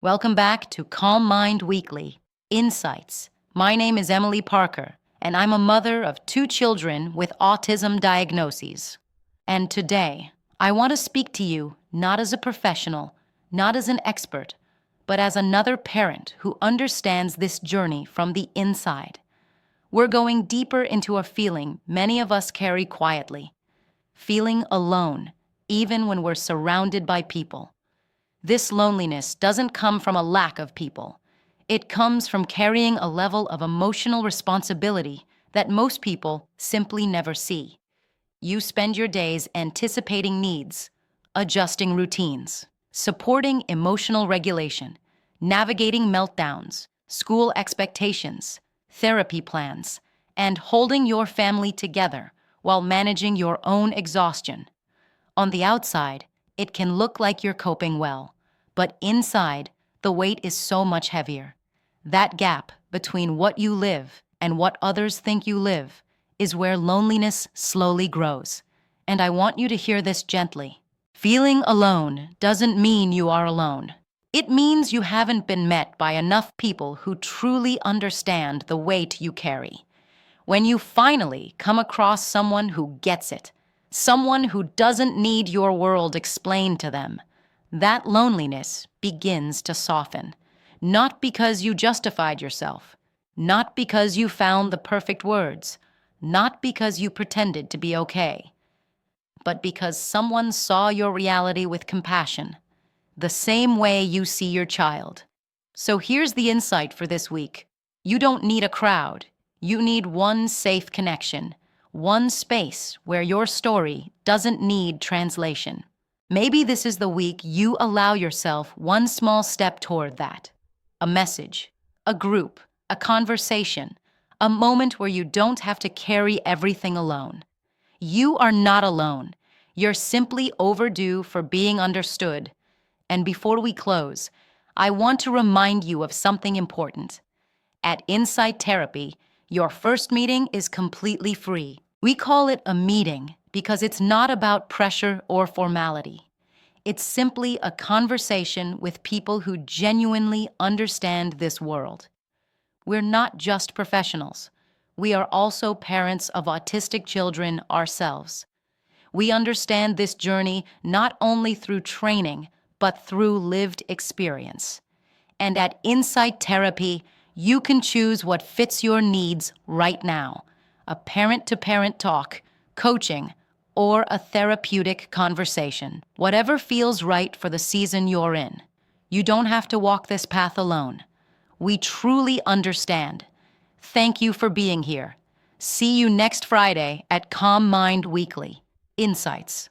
Welcome back to Calm Mind Weekly Insights. My name is Emily Parker, and I'm a mother of two children with autism diagnoses. And today, I want to speak to you not as a professional, not as an expert, but as another parent who understands this journey from the inside. We're going deeper into a feeling many of us carry quietly, feeling alone, even when we're surrounded by people. This loneliness doesn't come from a lack of people. It comes from carrying a level of emotional responsibility that most people simply never see. You spend your days anticipating needs, adjusting routines, supporting emotional regulation, navigating meltdowns, school expectations, therapy plans, and holding your family together while managing your own exhaustion. On the outside, it can look like you're coping well, but inside, the weight is so much heavier. That gap between what you live and what others think you live is where loneliness slowly grows. And I want you to hear this gently. Feeling alone doesn't mean you are alone. It means you haven't been met by enough people who truly understand the weight you carry. When you finally come across someone who gets it, someone who doesn't need your world explained to them, that loneliness begins to soften. Not because you justified yourself, not because you found the perfect words, not because you pretended to be okay, but because someone saw your reality with compassion, the same way you see your child. So here's the insight for this week. You don't need a crowd. You need one safe connection, one space where your story doesn't need translation. Maybe this is the week you allow yourself one small step toward that. A message, a group, a conversation, a moment where you don't have to carry everything alone. You are not alone. You're simply overdue for being understood. And before we close, I want to remind you of something important. At Insight Therapy, your first meeting is completely free. We call it a meeting because it's not about pressure or formality. It's simply a conversation with people who genuinely understand this world. We're not just professionals. We are also parents of autistic children ourselves. We understand this journey not only through training, but through lived experience. And at Insight Therapy, you can choose what fits your needs right now: a parent-to-parent talk, coaching, or a therapeutic conversation. Whatever feels right for the season you're in. You don't have to walk this path alone. We truly understand. Thank you for being here. See you next Friday at Calm Mind Weekly Insights.